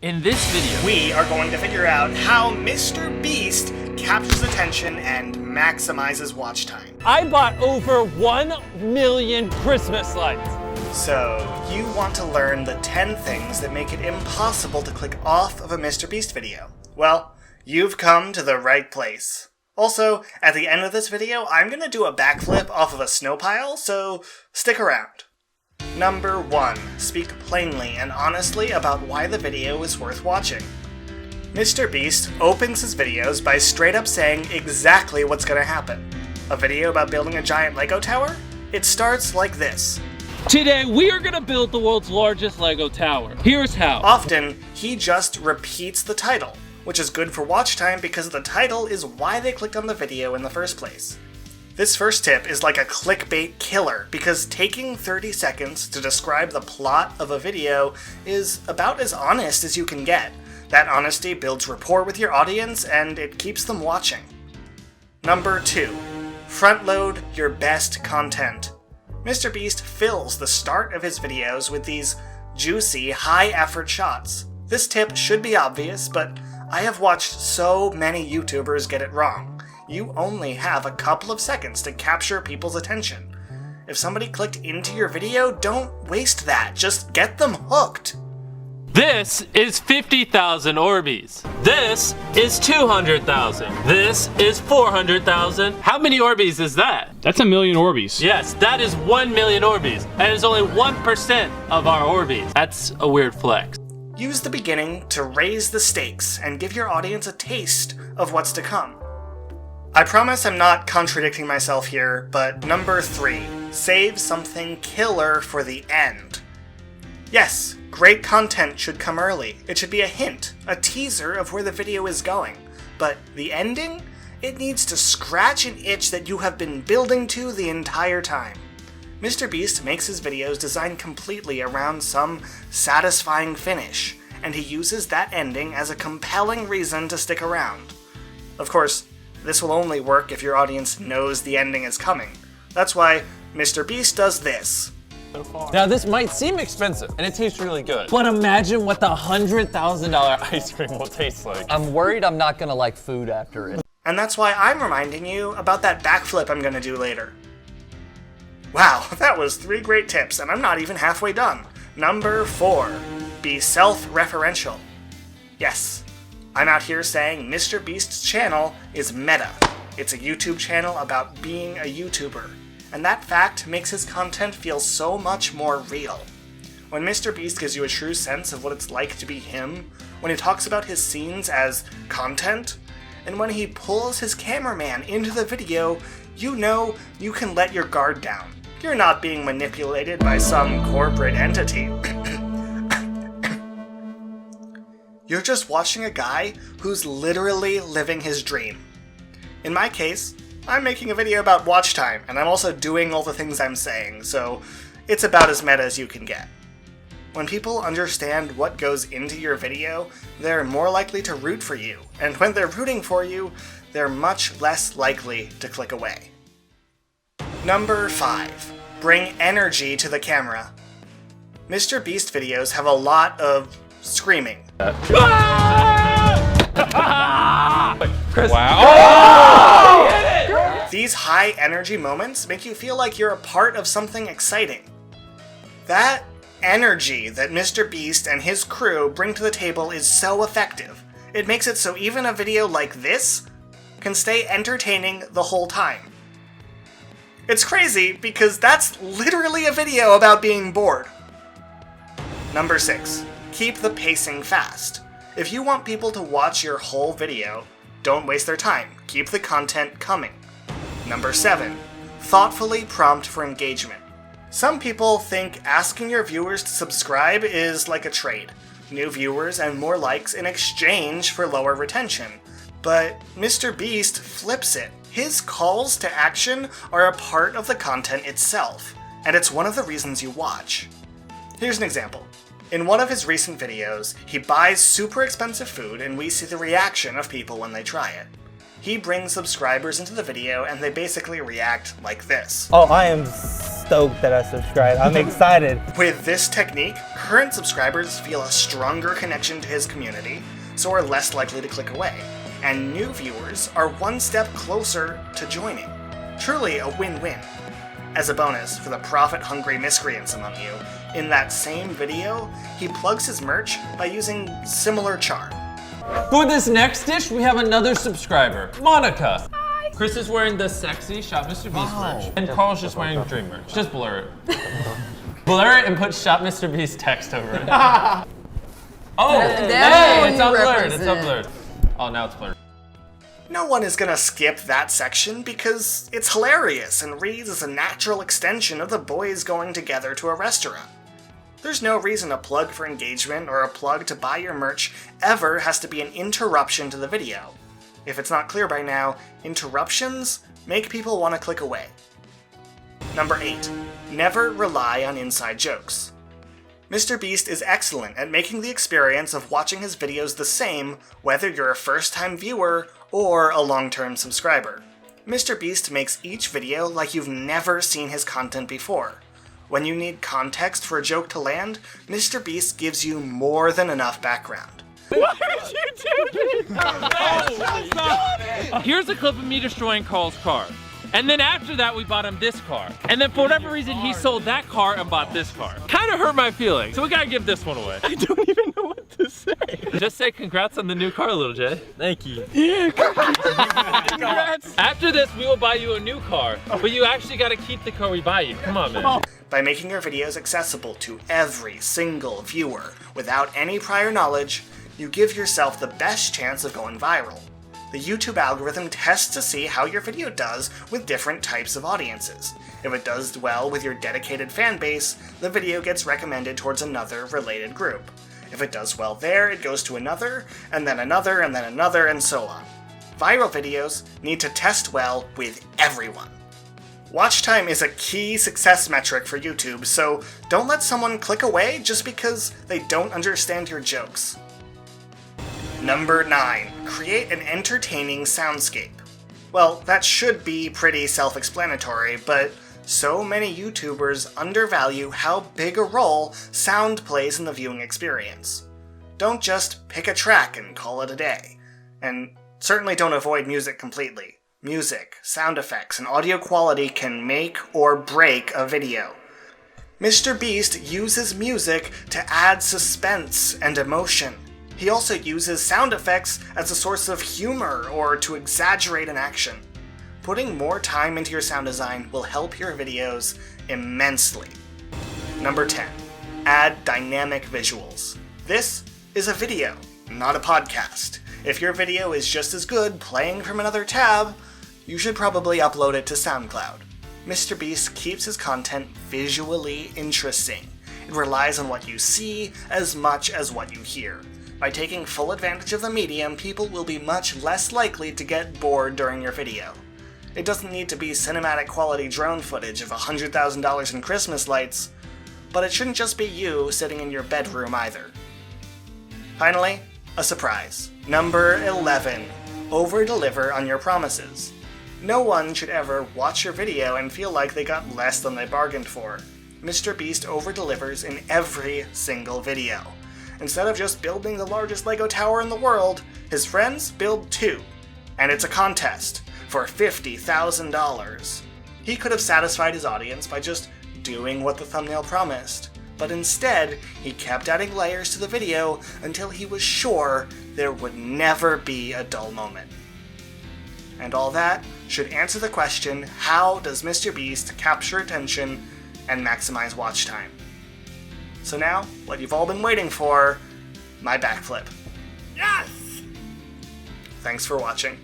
In this video, we are going to figure out how MrBeast captures attention and maximizes watch time. I bought over 1 million Christmas lights. So, you want to learn the 10 things that make it impossible to click off of a MrBeast video. Well, you've come to the right place. Also, at the end of this video, I'm going to do a backflip off of a snow pile, so stick around. Number 1. Speak plainly and honestly about why the video is worth watching. MrBeast opens his videos by straight up saying exactly what's going to happen. A video about building a giant Lego tower? It starts like this. Today, we are going to build the world's largest Lego tower. Here's how. Often, he just repeats the title, which is good for watch time because the title is why they clicked on the video in the first place. This first tip is like a clickbait killer because taking 30 seconds to describe the plot of a video is about as honest as you can get. That honesty builds rapport with your audience and it keeps them watching. Number 2. Frontload your best content. MrBeast fills the start of his videos with these juicy, high-effort shots. This tip should be obvious, but I have watched so many YouTubers get it wrong. You only have a couple of seconds to capture people's attention. If somebody clicked into your video, don't waste that. Just get them hooked. This is 50,000 Orbeez. This is 200,000. This is 400,000. How many Orbeez is that? That's 1 million Orbeez. Yes, that is 1 million Orbeez. And it's only 1% of our Orbeez. That's a weird flex. Use the beginning to raise the stakes and give your audience a taste of what's to come. I promise I'm not contradicting myself here, but number 3, save something killer for the end. Yes, great content should come early. It should be a hint, a teaser of where the video is going. But the ending? It needs to scratch an itch that you have been building to the entire time. MrBeast makes his videos designed completely around some satisfying finish, and he uses that ending as a compelling reason to stick around. Of course, this will only work if your audience knows the ending is coming. That's why MrBeast does this. Now this might seem expensive, and it tastes really good. But imagine what the $100,000 ice cream will taste like. I'm worried I'm not gonna like food after it. And that's why I'm reminding you about that backflip I'm gonna do later. Wow, that was 3 great tips, and I'm not even halfway done. Number 4, be self-referential. Yes, I'm out here saying MrBeast's channel is meta. It's a YouTube channel about being a YouTuber, and that fact makes his content feel so much more real. When MrBeast gives you a true sense of what it's like to be him, when he talks about his scenes as content, and when he pulls his cameraman into the video, you know you can let your guard down. You're not being manipulated by some corporate entity. You're just watching a guy who's literally living his dream. In my case, I'm making a video about watch time, and I'm also doing all the things I'm saying, so it's about as meta as you can get. When people understand what goes into your video, they're more likely to root for you, and when they're rooting for you, they're much less likely to click away. Number 5. Bring energy to the camera. MrBeast videos have a lot of screaming. Chris. Wow. These high energy moments make you feel like you're a part of something exciting. That energy that MrBeast and his crew bring to the table is so effective. It makes it so even a video like this can stay entertaining the whole time. It's crazy because that's literally a video about being bored. Number 6. Keep the pacing fast. If you want people to watch your whole video, don't waste their time. Keep the content coming. Number 7. Thoughtfully prompt for engagement. Some people think asking your viewers to subscribe is like a trade. New viewers and more likes in exchange for lower retention. But MrBeast flips it. His calls to action are a part of the content itself, and it's one of the reasons you watch. Here's an example. In one of his recent videos, he buys super expensive food and we see the reaction of people when they try it. He brings subscribers into the video and they basically react like this. Oh, I am stoked that I subscribed. I'm excited. With this technique, current subscribers feel a stronger connection to his community, so are less likely to click away, and new viewers are one step closer to joining. Truly a win-win. As a bonus for the profit-hungry miscreants among you, in that same video, he plugs his merch by using similar charm. For this next dish, we have another subscriber, Monica. Hi. Chris is wearing the sexy Shop MrBeast merch, and Carl's just wearing Dream merch. Just blur it. Blur it and put Shop MrBeast text over it. Oh, hey, it's unblurred, it's unblurred. Oh, now it's blurred. No one is gonna skip that section because it's hilarious and reads as a natural extension of the boys going together to a restaurant. There's no reason a plug for engagement or a plug to buy your merch ever has to be an interruption to the video. If it's not clear by now, interruptions make people want to click away. Number 8. Never rely on inside jokes. MrBeast is excellent at making the experience of watching his videos the same whether you're a first-time viewer or a long-term subscriber. MrBeast makes each video like you've never seen his content before. When you need context for a joke to land, MrBeast gives you more than enough background. What are you doing? Here's a clip of me destroying Carl's car. And then after that, we bought him this car. And then for whatever reason, he sold that car and bought this car. Kind of hurt my feelings, so we gotta give this one away. I don't even know what to say. Just say congrats on the new car, Little Jay. Thank you. Yeah, congrats. After this, we will buy you a new car, but you actually gotta keep the car we buy you. Come on, man. By making your videos accessible to every single viewer without any prior knowledge, you give yourself the best chance of going viral. The YouTube algorithm tests to see how your video does with different types of audiences. If it does well with your dedicated fan base, the video gets recommended towards another related group. If it does well there, it goes to another, and then another, and then another, and so on. Viral videos need to test well with everyone. Watch time is a key success metric for YouTube, so don't let someone click away just because they don't understand your jokes. Number 9. Create an entertaining soundscape. Well, that should be pretty self-explanatory, but so many YouTubers undervalue how big a role sound plays in the viewing experience. Don't just pick a track and call it a day. And certainly don't avoid music completely. Music, sound effects, and audio quality can make or break a video. MrBeast uses music to add suspense and emotion. He also uses sound effects as a source of humor or to exaggerate an action. Putting more time into your sound design will help your videos immensely. Number 10. Add dynamic visuals. This is a video, not a podcast. If your video is just as good playing from another tab, you should probably upload it to SoundCloud. MrBeast keeps his content visually interesting. It relies on what you see as much as what you hear. By taking full advantage of the medium, people will be much less likely to get bored during your video. It doesn't need to be cinematic quality drone footage of $100,000 in Christmas lights, but it shouldn't just be you sitting in your bedroom either. Finally, a surprise. Number 11. Overdeliver on your promises. No one should ever watch your video and feel like they got less than they bargained for. MrBeast overdelivers in every single video. Instead of just building the largest Lego tower in the world, his friends build 2. And it's a contest for $50,000. He could have satisfied his audience by just doing what the thumbnail promised, but instead, he kept adding layers to the video until he was sure there would never be a dull moment. And all that should answer the question, how does MrBeast capture attention and maximize watch time? So now, what you've all been waiting for, my backflip. Yes! Thanks for watching.